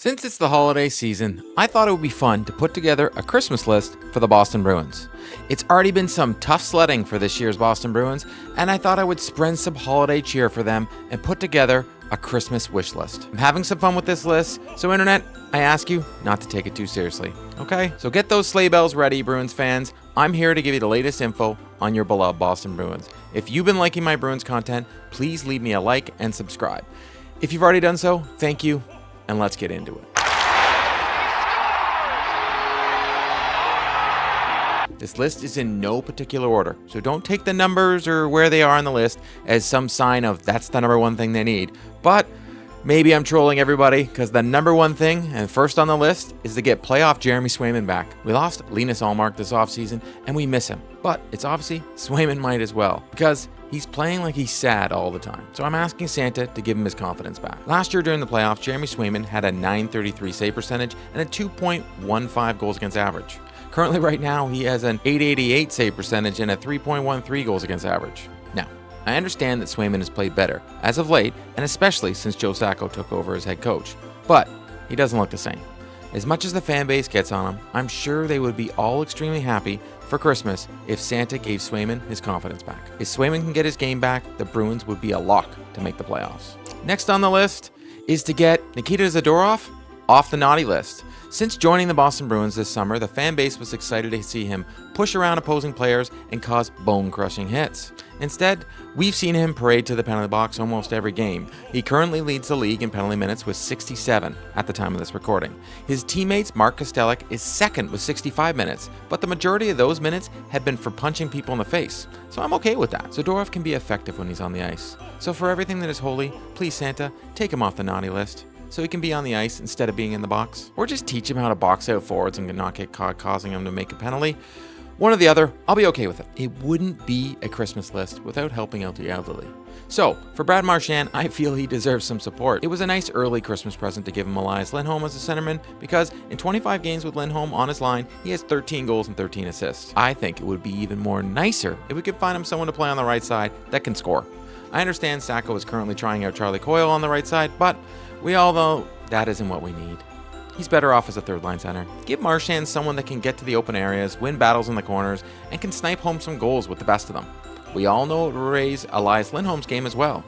Since it's the holiday season, I thought it would be fun to put together a Christmas list for the Boston Bruins. It's already been some tough sledding for this year's Boston Bruins, and I thought I would spread some holiday cheer for them and put together a Christmas wish list. I'm having some fun with this list, so internet, I ask you not to take it too seriously, okay? So get those sleigh bells ready, Bruins fans. I'm here to give you the latest info on your beloved Boston Bruins. If you've been liking my Bruins content, please leave me a like and subscribe. If you've already done so, thank you, and let's get into it. This list is in no particular order, so don't take the numbers or where they are on the list as some sign of that's the number one thing they need. But maybe I'm trolling everybody, because the number one thing and first on the list is to get playoff Jeremy Swayman back. We lost Linus Ullmark this offseason, and we miss him. But it's obviously Swayman might as well, because he's playing like he's sad all the time. So I'm asking Santa to give him his confidence back. Last year during the playoffs, Jeremy Swayman had a .933 save percentage and a 2.15 goals against average. Currently right now, he has an .888 save percentage and a 3.13 goals against average. Now, I understand that Swayman has played better as of late, and especially since Joe Sacco took over as head coach. But he doesn't look the same. As much as the fan base gets on him, I'm sure they would be all extremely happy for Christmas if Santa gave Swayman his confidence back. If Swayman can get his game back, the Bruins would be a lock to make the playoffs. Next on the list is to get Nikita Zadorov off the naughty list. Since joining the Boston Bruins this summer, the fan base was excited to see him push around opposing players and cause bone-crushing hits. Instead, we've seen him parade to the penalty box almost every game. He currently leads the league in penalty minutes with 67 at the time of this recording. His teammates Mark Kostelic is second with 65 minutes, but the majority of those minutes have been for punching people in the face, so I'm okay with that. Zadorov can be effective when he's on the ice. So for everything that is holy, please Santa, take him off the naughty list, so he can be on the ice instead of being in the box. Or just teach him how to box out forwards and not get caught causing him to make a penalty. One or the other, I'll be okay with it. It wouldn't be a Christmas list without helping out the elderly. So, for Brad Marchand, I feel he deserves some support. It was a nice early Christmas present to give him Elias Lindholm as a centerman, because in 25 games with Lindholm on his line, he has 13 goals and 13 assists. I think it would be even more nicer if we could find him someone to play on the right side that can score. I understand Sacco is currently trying out Charlie Coyle on the right side, but we all know that isn't what we need. He's better off as a third-line center. Give Marchand someone that can get to the open areas, win battles in the corners, and can snipe home some goals with the best of them. We all know it will raise Elias Lindholm's game as well.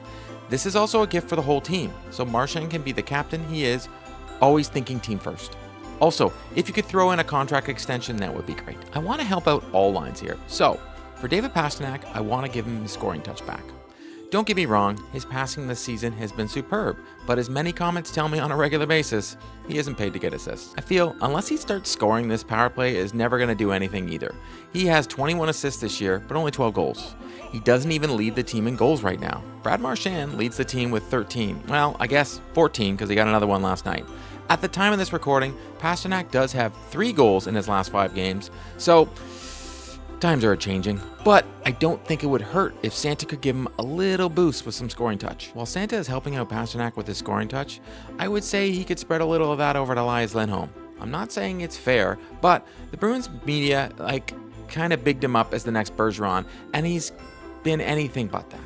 This is also a gift for the whole team, so Marchand can be the captain he is, always thinking team first. Also, if you could throw in a contract extension, that would be great. I want to help out all lines here. So, for David Pastrnak, I want to give him his scoring touch back. Don't get me wrong, his passing this season has been superb, but as many comments tell me on a regular basis, he isn't paid to get assists. I feel unless he starts scoring, this power play is never going to do anything either. He has 21 assists this year, but only 12 goals. He doesn't even lead the team in goals right now. Brad Marchand leads the team with 13. Well, I guess 14 because he got another one last night. At the time of this recording, Pastrnak does have 3 goals in his last 5 games, so times are changing, but I don't think it would hurt if Santa could give him a little boost with some scoring touch. While Santa is helping out Pastrnak with his scoring touch, I would say he could spread a little of that over to Elias Lindholm. I'm not saying it's fair, but the Bruins media kind of bigged him up as the next Bergeron, and he's been anything but that.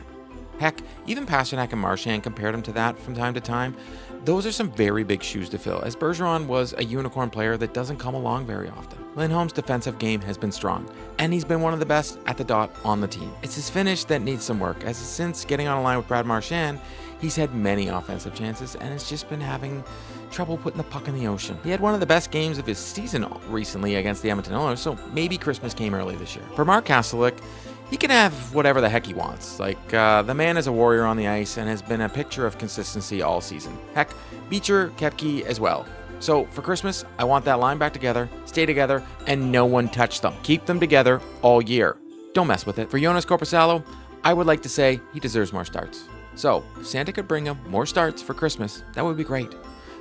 Heck, even Pastrnak and Marchand compared him to that from time to time. Those are some very big shoes to fill, as Bergeron was a unicorn player that doesn't come along very often. Lindholm's defensive game has been strong, and he's been one of the best at the dot on the team. It's his finish that needs some work, as since getting on a line with Brad Marchand, he's had many offensive chances, and has just been having trouble putting the puck in the ocean. He had one of the best games of his season recently against the Edmonton Oilers, so maybe Christmas came early this year. For Mark Kostelic, he can have whatever the heck he wants. The man is a warrior on the ice and has been a picture of consistency all season. Heck, Beecher, Koepke as well. So for Christmas, I want that line back together, stay together, and no one touch them. Keep them together all year. Don't mess with it. For Jonas Korpisalo, I would like to say he deserves more starts. So if Santa could bring him more starts for Christmas, that would be great.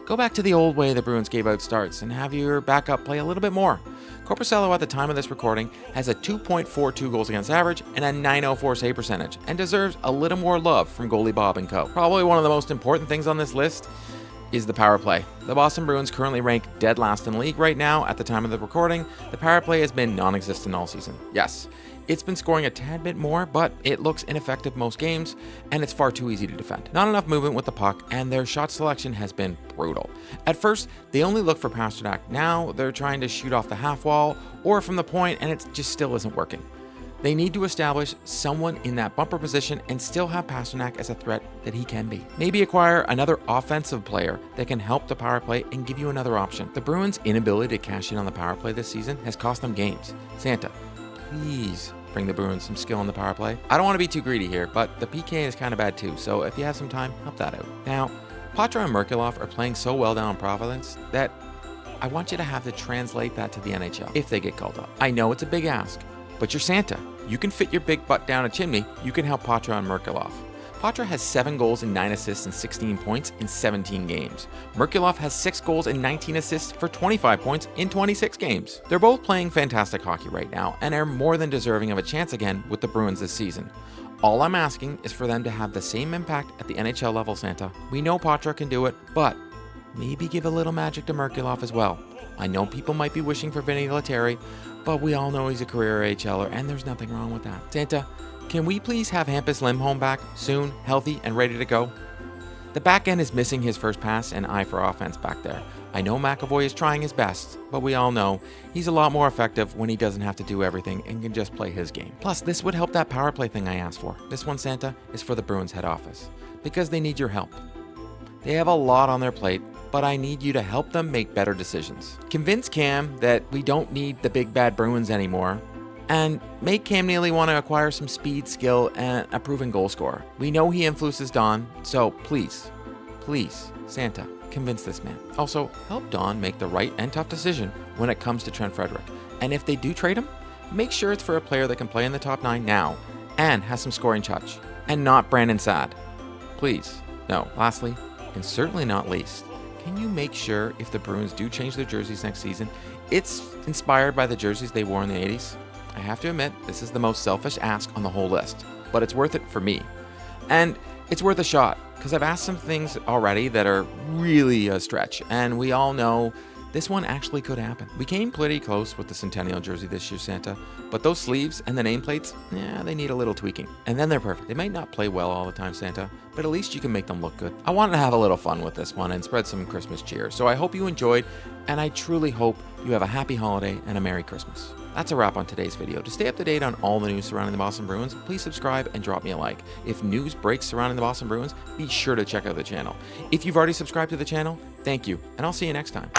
Go back to the old way the Bruins gave out starts and have your backup play a little bit more. Korpisalo at the time of this recording has a 2.42 goals against average and a .904 save percentage, and deserves a little more love from goalie Bob and co. Probably one of the most important things on this list is the power play. The Boston Bruins currently rank dead last in the league right now at the time of the recording. The power play has been non-existent all season. Yes, It's been scoring a tad bit more, but it looks ineffective most games, and it's far too easy to defend. Not enough movement with the puck, and their shot selection has been brutal. At first, they only looked for Pastrnak. Now they're trying to shoot off the half wall or from the point, and it just still isn't working. They need to establish someone in that bumper position and still have Pastrnak as a threat that he can be. Maybe acquire another offensive player that can help the power play and give you another option. The Bruins' inability to cash in on the power play this season has cost them games. Santa, please bring the Bruins some skill in the power play. I don't want to be too greedy here, but the PK is kind of bad too, so if you have some time, help that out. Now, Patra and Merkulov are playing so well down in Providence that I want you to have to translate that to the NHL if they get called up. I know it's a big ask, but you're Santa. You can fit your big butt down a chimney. You can help Patra and Merkulov. Patra has 7 goals and 9 assists and 16 points in 17 games. Merkulov has 6 goals and 19 assists for 25 points in 26 games. They're both playing fantastic hockey right now and are more than deserving of a chance again with the Bruins this season. All I'm asking is for them to have the same impact at the NHL level, Santa. We know Patra can do it, but maybe give a little magic to Merkulov as well. I know people might be wishing for Vinny Lettieri, but we all know he's a career AHLer, and there's nothing wrong with that. Santa, can we please have Hampus Lindholm back soon, healthy, and ready to go? The back end is missing his first pass and eye for offense back there. I know McAvoy is trying his best, but we all know he's a lot more effective when he doesn't have to do everything and can just play his game. Plus, this would help that power play thing I asked for. This one, Santa, is for the Bruins head office, because they need your help. They have a lot on their plate, but I need you to help them make better decisions. Convince Cam that we don't need the big bad Bruins anymore, and make Cam Neely want to acquire some speed, skill, and a proven goal scorer. We know he influences Don, so please, Santa, convince this man. Also, help Don make the right and tough decision when it comes to Trent Frederic. And if they do trade him, make sure it's for a player that can play in the top 9 now and has some scoring touch, and not Brandon Saad. Please. No. Lastly, and certainly not least, can you make sure if the Bruins do change their jerseys next season, it's inspired by the jerseys they wore in the 80s? I have to admit, this is the most selfish ask on the whole list, but it's worth it for me. And it's worth a shot, because I've asked some things already that are really a stretch, and we all know this one actually could happen. We came pretty close with the Centennial jersey this year, Santa, but those sleeves and the nameplates, they need a little tweaking. And then they're perfect. They might not play well all the time, Santa, but at least you can make them look good. I wanted to have a little fun with this one and spread some Christmas cheer, so I hope you enjoyed, and I truly hope you have a happy holiday and a Merry Christmas. That's a wrap on today's video. To stay up to date on all the news surrounding the Boston Bruins, please subscribe and drop me a like. If news breaks surrounding the Boston Bruins, be sure to check out the channel. If you've already subscribed to the channel, thank you, and I'll see you next time.